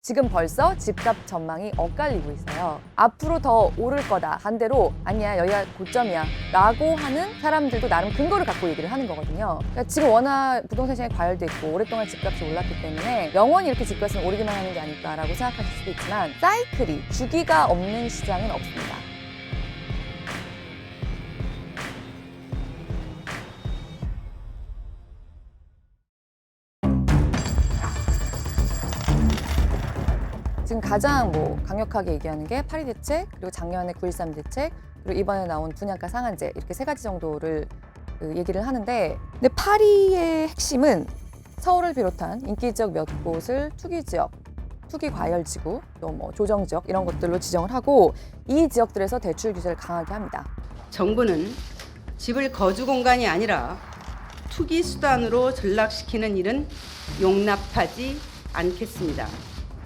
지금 벌써 집값 전망이 엇갈리고 있어요. 앞으로 더 오를 거다. 반대로 아니야 여기가 고점이야 라고 하는 사람들도 나름 근거를 갖고 얘기를 하는 거거든요. 그러니까 지금 워낙 부동산 시장이 과열돼 있고 오랫동안 집값이 올랐기 때문에 영원히 이렇게 집값은 오르기만 하는 게 아닐까라고 생각하실 수도 있지만 사이클이 주기가 없는 시장은 없습니다. 지금 가장 강력하게 얘기하는 게 파리 대책, 그리고 작년에 9.13 대책, 그리고 이번에 나온 분양가 상한제 이렇게 세 가지 정도를 얘기를 하는데, 근데 파리의 핵심은 서울을 비롯한 인기 지역 몇 곳을 투기 지역, 투기 과열 지구, 또 조정 지역 이런 것들로 지정을 하고 이 지역들에서 대출 규제를 강하게 합니다. 정부는 집을 거주 공간이 아니라 투기 수단으로 전락시키는 일은 용납하지 않겠습니다.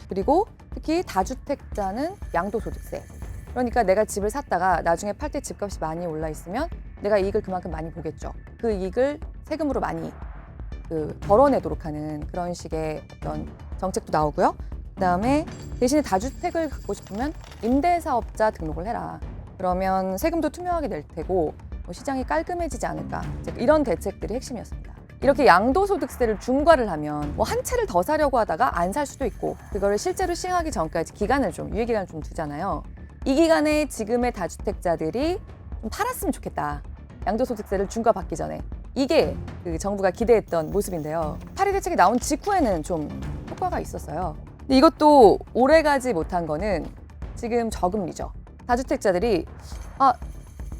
그리고 특히 다주택자는 양도소득세. 그러니까 내가 집을 샀다가 나중에 팔 때 집값이 많이 올라 있으면 내가 이익을 그만큼 많이 보겠죠. 그 이익을 세금으로 많이 덜어내도록 하는 그런 식의 어떤 정책도 나오고요. 그다음에 대신에 다주택을 갖고 싶으면 임대사업자 등록을 해라. 그러면 세금도 투명하게 낼 테고 시장이 깔끔해지지 않을까. 이런 대책들이 핵심이었습니다. 이렇게 양도소득세를 중과를 하면 한 채를 더 사려고 하다가 안 살 수도 있고 그거를 실제로 시행하기 전까지 유예기간을 좀 두잖아요. 이 기간에 지금의 다주택자들이 좀 팔았으면 좋겠다. 양도소득세를 중과받기 전에. 이게 정부가 기대했던 모습인데요. 파리 대책이 나온 직후에는 좀 효과가 있었어요. 근데 이것도 오래가지 못한 거는 지금 저금리죠. 다주택자들이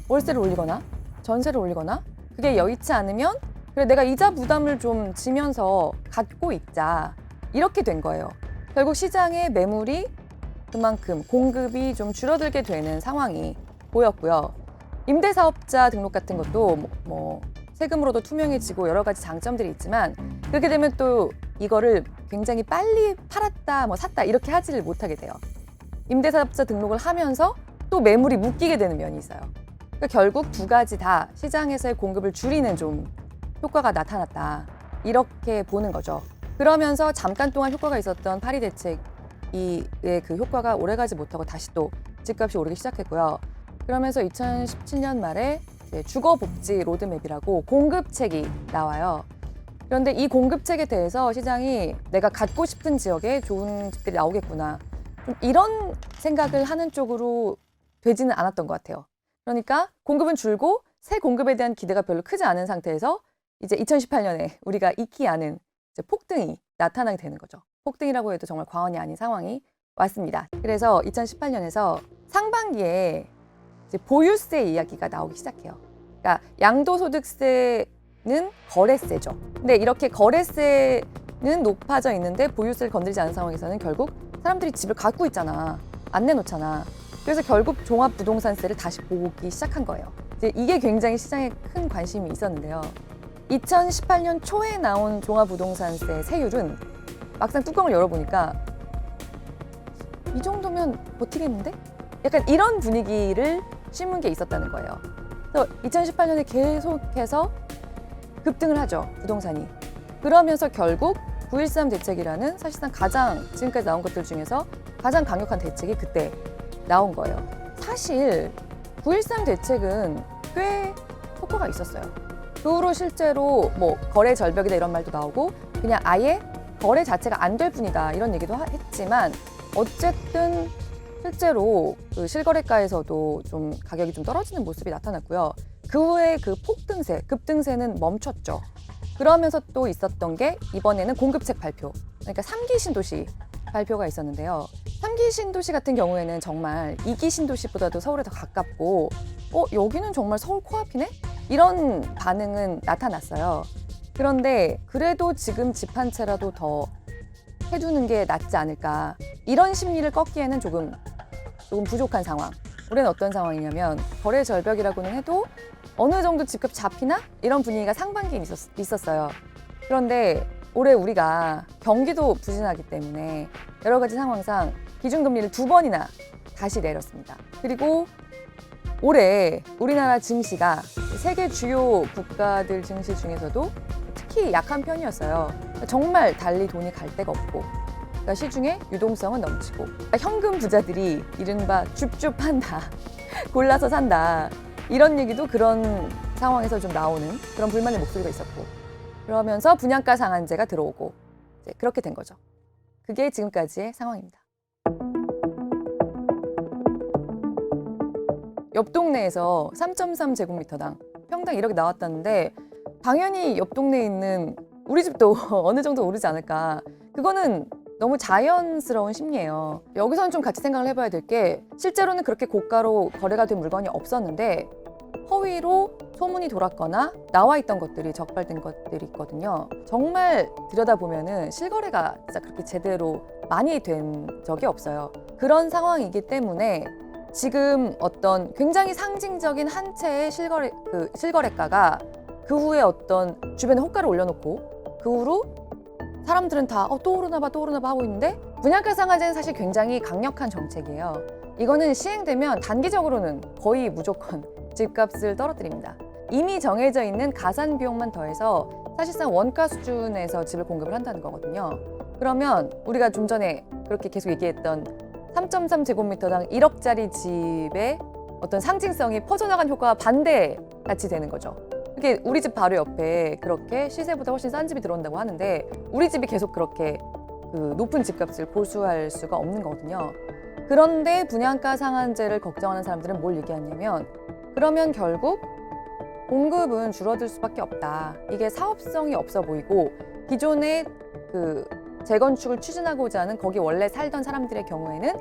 월세를 올리거나 전세를 올리거나 그게 여의치 않으면 그래 내가 이자 부담을 좀 지면서 갖고 있자 이렇게 된 거예요. 결국 시장의 매물이 그만큼 공급이 좀 줄어들게 되는 상황이 보였고요. 임대사업자 등록 같은 것도 세금으로도 투명해지고 여러 가지 장점들이 있지만 그렇게 되면 또 이거를 굉장히 빨리 팔았다 샀다 이렇게 하지를 못하게 돼요. 임대사업자 등록을 하면서 또 매물이 묶이게 되는 면이 있어요. 그러니까 결국 두 가지 다 시장에서의 공급을 줄이는 좀 효과가 나타났다. 이렇게 보는 거죠. 그러면서 잠깐 동안 효과가 있었던 파리 대책의 그 효과가 오래가지 못하고 다시 또 집값이 오르기 시작했고요. 그러면서 2017년 말에 주거복지 로드맵이라고 공급책이 나와요. 그런데 이 공급책에 대해서 시장이 내가 갖고 싶은 지역에 좋은 집들이 나오겠구나. 좀 이런 생각을 하는 쪽으로 되지는 않았던 것 같아요. 그러니까 공급은 줄고 새 공급에 대한 기대가 별로 크지 않은 상태에서 이제 2018년에 우리가 익히 아는 폭등이 나타나게 되는 거죠. 폭등이라고 해도 정말 과언이 아닌 상황이 왔습니다. 그래서 2018년에서 상반기에 이제 보유세 이야기가 나오기 시작해요. 그러니까 양도소득세는 거래세죠. 근데 이렇게 거래세는 높아져 있는데 보유세를 건드리지 않은 상황에서는 결국 사람들이 집을 갖고 있잖아. 안 내놓잖아. 그래서 결국 종합부동산세를 다시 보기 시작한 거예요. 이게 굉장히 시장에 큰 관심이 있었는데요. 2018년 초에 나온 종합부동산세 세율은 막상 뚜껑을 열어보니까 이 정도면 버티겠는데? 약간 이런 분위기를 심은 게 있었다는 거예요. 그래서 2018년에 계속해서 급등을 하죠, 부동산이. 그러면서 결국 9.13 대책이라는 사실상 가장 지금까지 나온 것들 중에서 가장 강력한 대책이 그때 나온 거예요. 사실 9.13 대책은 꽤 효과가 있었어요. 그 후로 실제로 거래 절벽이다 이런 말도 나오고 그냥 아예 거래 자체가 안 될 뿐이다 이런 얘기도 했지만 어쨌든 실제로 그 실거래가에서도 좀 가격이 좀 떨어지는 모습이 나타났고요. 그 후에 그 급등세는 멈췄죠. 그러면서 또 있었던 게 이번에는 공급책 발표, 그러니까 3기 신도시 발표가 있었는데요. 3기 신도시 같은 경우에는 정말 2기 신도시보다도 서울에 더 가깝고 여기는 정말 서울 코앞이네? 이런 반응은 나타났어요. 그런데 그래도 지금 집 한 채라도 더 해두는 게 낫지 않을까. 이런 심리를 꺾기에는 조금 부족한 상황. 올해는 어떤 상황이냐면 거래 절벽이라고는 해도 어느 정도 집값 잡히나? 이런 분위기가 상반기에 있었어요. 그런데 올해 우리가 경기도 부진하기 때문에 여러 가지 상황상 기준금리를 2번이나 다시 내렸습니다. 그리고 올해 우리나라 증시가 세계 주요 국가들 증시 중에서도 특히 약한 편이었어요. 정말 달리 돈이 갈 데가 없고 그러니까 시중에 유동성은 넘치고 그러니까 현금 부자들이 이른바 줍줍한다, 골라서 산다 이런 얘기도 그런 상황에서 좀 나오는 그런 불만의 목소리가 있었고 그러면서 분양가 상한제가 들어오고 이제 그렇게 된 거죠. 그게 지금까지의 상황입니다. 옆 동네에서 3.3제곱미터당 평당 1억이 나왔다는데 당연히 옆 동네에 있는 우리 집도 어느 정도 오르지 않을까. 그거는 너무 자연스러운 심리예요. 여기서는 좀 같이 생각을 해봐야 될 게 실제로는 그렇게 고가로 거래가 된 물건이 없었는데 허위로 소문이 돌았거나 나와 있던 것들이 적발된 것들이 있거든요. 정말 들여다보면은 실거래가 진짜 그렇게 제대로 많이 된 적이 없어요. 그런 상황이기 때문에 지금 어떤 굉장히 상징적인 한 채의 실거래가가 그 후에 어떤 주변에 호가를 올려놓고 그 후로 사람들은 다 또 오르나 봐 하고 있는데 분양가 상한제는 사실 굉장히 강력한 정책이에요. 이거는 시행되면 단기적으로는 거의 무조건 집값을 떨어뜨립니다. 이미 정해져 있는 가산 비용만 더해서 사실상 원가 수준에서 집을 공급을 한다는 거거든요. 그러면 우리가 좀 전에 그렇게 계속 얘기했던 3.3제곱미터당 1억짜리 집의 어떤 상징성이 퍼져나간 효과와 반대같이 되는 거죠. 이게 우리 집 바로 옆에 그렇게 시세보다 훨씬 싼 집이 들어온다고 하는데 우리 집이 계속 그렇게 그 높은 집값을 고수할 수가 없는 거거든요. 그런데 분양가 상한제를 걱정하는 사람들은 뭘 얘기하냐면 그러면 결국 공급은 줄어들 수밖에 없다. 이게 사업성이 없어 보이고 기존의 그 재건축을 추진하고자 하는 거기 원래 살던 사람들의 경우에는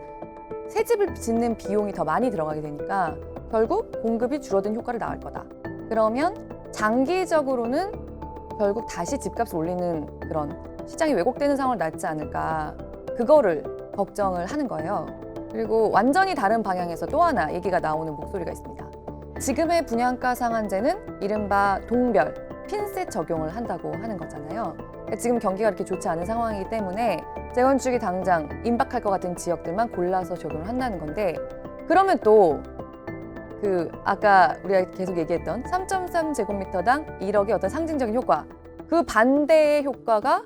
새 집을 짓는 비용이 더 많이 들어가게 되니까 결국 공급이 줄어든 효과를 낳을 거다. 그러면 장기적으로는 결국 다시 집값을 올리는 그런 시장이 왜곡되는 상황을 낳지 않을까 그거를 걱정을 하는 거예요. 그리고 완전히 다른 방향에서 또 하나 얘기가 나오는 목소리가 있습니다. 지금의 분양가 상한제는 이른바 동별, 핀셋 적용을 한다고 하는 거잖아요. 지금 경기가 그렇게 좋지 않은 상황이기 때문에 재건축이 당장 임박할 것 같은 지역들만 골라서 적용을 한다는 건데 그러면 또 아까 우리가 계속 얘기했던 3.3제곱미터당 1억의 어떤 상징적인 효과 그 반대의 효과가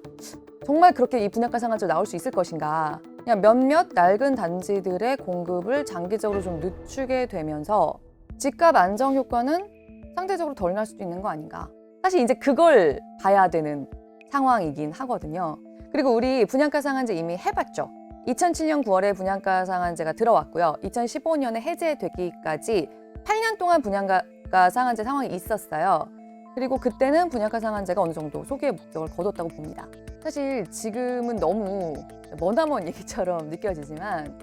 정말 그렇게 이 분양가 상한제로 나올 수 있을 것인가 그냥 몇몇 낡은 단지들의 공급을 장기적으로 좀 늦추게 되면서 집값 안정 효과는 상대적으로 덜 날 수도 있는 거 아닌가 사실 이제 그걸 봐야 되는 상황이긴 하거든요. 그리고 우리 분양가 상한제 이미 해봤죠. 2007년 9월에 분양가 상한제가 들어왔고요. 2015년에 해제되기까지 8년 동안 분양가 상한제 상황이 있었어요. 그리고 그때는 분양가 상한제가 어느 정도 소기의 목적을 거뒀다고 봅니다. 사실 지금은 너무 머나먼 얘기처럼 느껴지지만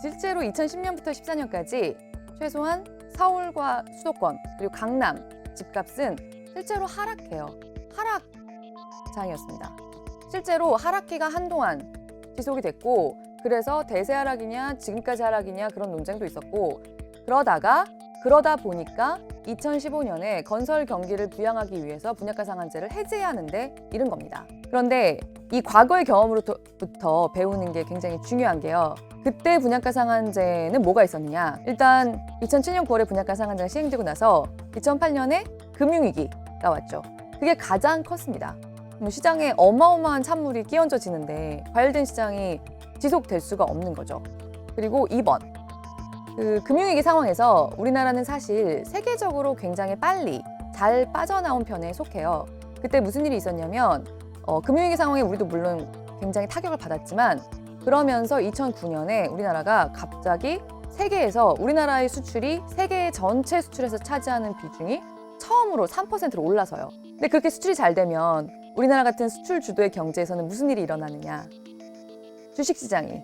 실제로 2010년부터 14년까지 최소한 서울과 수도권 그리고 강남 집값은 실제로 하락해요. 하락장이었습니다. 실제로 하락기가 한동안 지속이 됐고 그래서 대세 하락이냐 지금까지 하락이냐 그런 논쟁도 있었고 그러다 보니까 2015년에 건설 경기를 부양하기 위해서 분양가 상한제를 해제하는데 이른 겁니다. 그런데 이 과거의 경험으로부터 배우는 게 굉장히 중요한 게요. 그때 분양가 상한제는 뭐가 있었느냐. 일단 2007년 9월에 분양가 상한제가 시행되고 나서 2008년에 금융위기가 왔죠. 그게 가장 컸습니다. 시장에 어마어마한 찬물이 끼얹어지는데 과열된 시장이 지속될 수가 없는 거죠. 그리고 2번, 금융위기 상황에서 우리나라는 사실 세계적으로 굉장히 빨리 잘 빠져나온 편에 속해요. 그때 무슨 일이 있었냐면 금융위기 상황에 우리도 물론 굉장히 타격을 받았지만 그러면서 2009년에 우리나라가 갑자기 세계에서 우리나라의 수출이 세계 전체 수출에서 차지하는 비중이 처음으로 3%로 올라서요. 근데 그렇게 수출이 잘 되면 우리나라 같은 수출 주도의 경제에서는 무슨 일이 일어나느냐. 주식시장이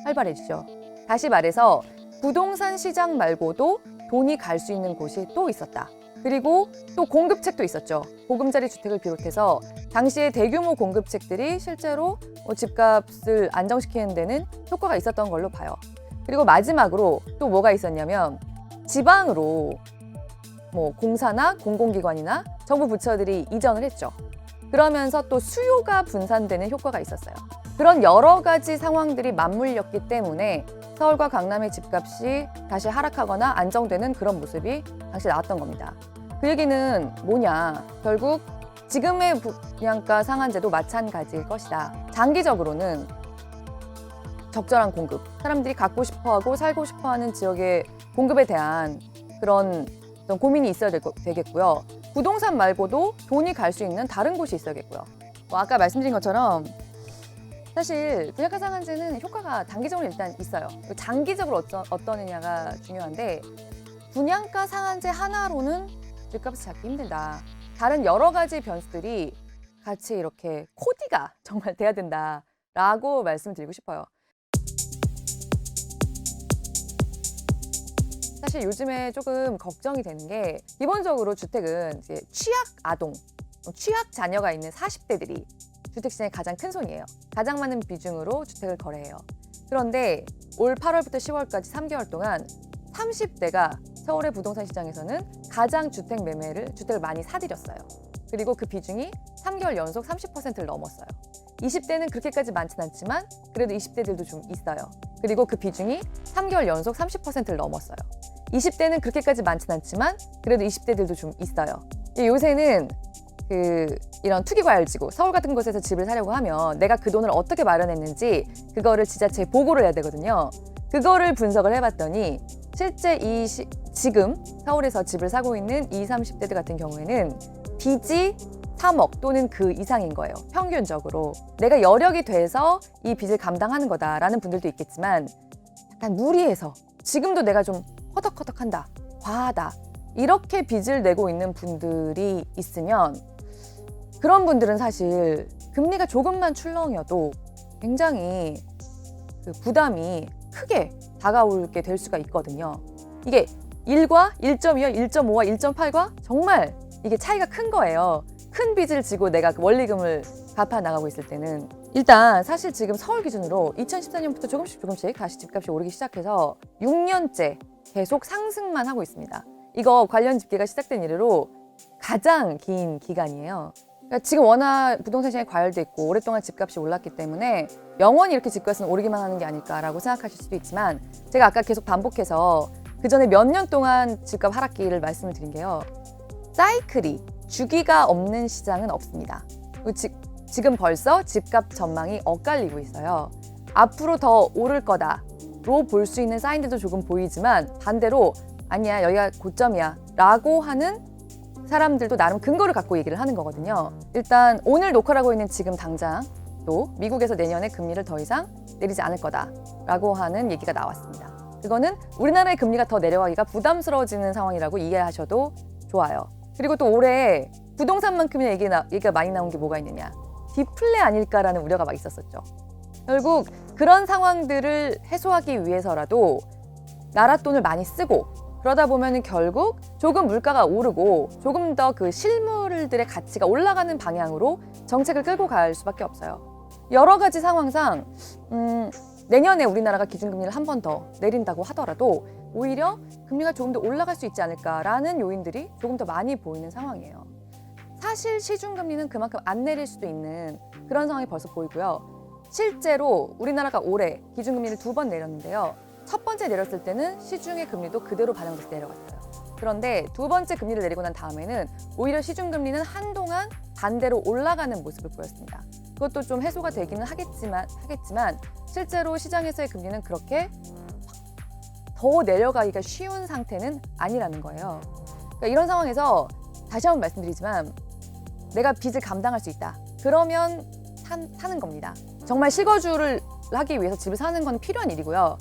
활발해지죠. 다시 말해서 부동산 시장 말고도 돈이 갈 수 있는 곳이 또 있었다. 그리고 또 공급책도 있었죠. 보금자리 주택을 비롯해서 당시에 대규모 공급책들이 실제로 집값을 안정시키는 데는 효과가 있었던 걸로 봐요. 그리고 마지막으로 또 뭐가 있었냐면 지방으로 공사나 공공기관이나 정부 부처들이 이전을 했죠. 그러면서 또 수요가 분산되는 효과가 있었어요. 그런 여러 가지 상황들이 맞물렸기 때문에 서울과 강남의 집값이 다시 하락하거나 안정되는 그런 모습이 당시 나왔던 겁니다. 그 얘기는 뭐냐? 결국 지금의 분양가 상한제도 마찬가지일 것이다. 장기적으로는 적절한 공급, 사람들이 갖고 싶어하고 살고 싶어하는 지역의 공급에 대한 그런 어떤 고민이 있어야 되겠고요. 부동산 말고도 돈이 갈 수 있는 다른 곳이 있어야겠고요. 뭐 아까 말씀드린 것처럼 사실 분양가 상한제는 효과가 단기적으로 일단 있어요. 장기적으로 어떠느냐가 중요한데 분양가 상한제 하나로는 집값을 잡기 힘들다. 다른 여러 가지 변수들이 같이 이렇게 코디가 정말 돼야 된다라고 말씀드리고 싶어요. 사실 요즘에 조금 걱정이 되는 게 기본적으로 주택은 이제 취약 아동, 취약 자녀가 있는 40대들이 주택시장의 가장 큰 손이에요. 가장 많은 비중으로 주택을 거래해요. 그런데 올 8월부터 10월까지 3개월 동안 30대가 서울의 부동산 시장에서는 가장 주택을 많이 사들였어요. 그리고 그 비중이 3개월 연속 30%를 넘었어요. 20대는 그렇게까지 많진 않지만 그래도 20대들도 좀 있어요. 그리고 그 비중이 3개월 연속 30%를 넘었어요. 20대는 그렇게까지 많진 않지만 그래도 20대들도 좀 있어요. 요새는 이런 투기과열지구, 서울 같은 곳에서 집을 사려고 하면 내가 그 돈을 어떻게 마련했는지 그거를 지자체에 보고를 해야 되거든요. 그거를 분석을 해봤더니 실제 지금 서울에서 집을 사고 있는 20, 30대들 같은 경우에는 빚이 3억 또는 그 이상인 거예요. 평균적으로. 내가 여력이 돼서 이 빚을 감당하는 거다라는 분들도 있겠지만 약간 무리해서 지금도 내가 좀 허덕허덕한다, 과하다 이렇게 빚을 내고 있는 분들이 있으면 그런 분들은 사실 금리가 조금만 출렁여도 굉장히 그 부담이 크게 다가오게 될 수가 있거든요. 이게 1과 1.2와 1.5와 1.8과 정말 이게 차이가 큰 거예요. 큰 빚을 지고 내가 그 원리금을 갚아 나가고 있을 때는 일단 사실 지금 서울 기준으로 2014년부터 조금씩 다시 집값이 오르기 시작해서 6년째 계속 상승만 하고 있습니다. 이거 관련 집계가 시작된 이래로 가장 긴 기간이에요. 그러니까 지금 워낙 부동산 시장이 과열돼 있고 오랫동안 집값이 올랐기 때문에 영원히 이렇게 집값은 오르기만 하는 게 아닐까라고 생각하실 수도 있지만 제가 아까 계속 반복해서 그 전에 몇 년 동안 집값 하락기를 말씀을 드린 게요. 사이클이 주기가 없는 시장은 없습니다. 지금 벌써 집값 전망이 엇갈리고 있어요. 앞으로 더 오를 거다로 볼 수 있는 사인들도 조금 보이지만 반대로 아니야 여기가 고점이야 라고 하는 사람들도 나름 근거를 갖고 얘기를 하는 거거든요. 일단 오늘 녹화를 하고 있는 지금 당장 또 미국에서 내년에 금리를 더 이상 내리지 않을 거다라고 하는 얘기가 나왔습니다. 그거는 우리나라의 금리가 더 내려가기가 부담스러워지는 상황이라고 이해하셔도 좋아요. 그리고 또 올해 부동산만큼이나 얘기가 많이 나온 게 뭐가 있느냐. 디플레 아닐까라는 우려가 막 있었었죠. 결국 그런 상황들을 해소하기 위해서라도 나라 돈을 많이 쓰고 그러다 보면 결국 조금 물가가 오르고 조금 더 그 실물들의 가치가 올라가는 방향으로 정책을 끌고 갈 수밖에 없어요. 여러 가지 상황상 내년에 우리나라가 기준금리를 한 번 더 내린다고 하더라도 오히려 금리가 조금 더 올라갈 수 있지 않을까라는 요인들이 조금 더 많이 보이는 상황이에요. 사실 시중금리는 그만큼 안 내릴 수도 있는 그런 상황이 벌써 보이고요. 실제로 우리나라가 올해 기준금리를 2번 내렸는데요. 첫 번째 내렸을 때는 시중의 금리도 그대로 반영돼서 내려갔어요. 그런데 두 번째 금리를 내리고 난 다음에는 오히려 시중금리는 한동안 반대로 올라가는 모습을 보였습니다. 그것도 좀 해소가 되기는 하겠지만 실제로 시장에서의 금리는 그렇게 더 내려가기가 쉬운 상태는 아니라는 거예요. 그러니까 이런 상황에서 다시 한번 말씀드리지만 내가 빚을 감당할 수 있다. 그러면 사는 겁니다. 정말 실거주를 하기 위해서 집을 사는 건 필요한 일이고요.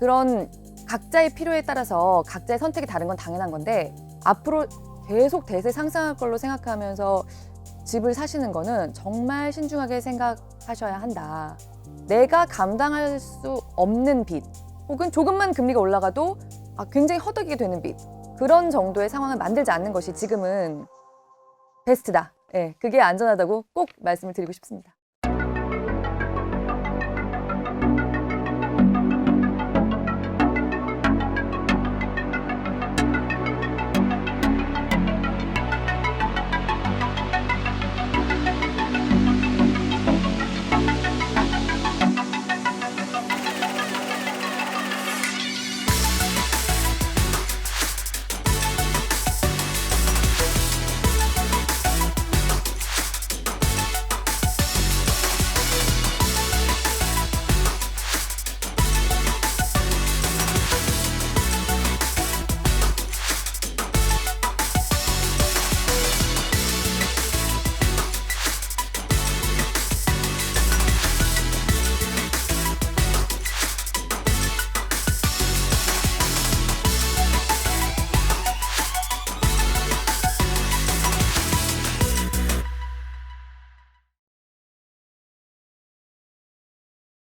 그런 각자의 필요에 따라서 각자의 선택이 다른 건 당연한 건데 앞으로 계속 대세 상승할 걸로 생각하면서 집을 사시는 거는 정말 신중하게 생각하셔야 한다. 내가 감당할 수 없는 빚 혹은 조금만 금리가 올라가도 굉장히 허덕이게 되는 빚 그런 정도의 상황을 만들지 않는 것이 지금은 베스트다. 네, 그게 안전하다고 꼭 말씀을 드리고 싶습니다.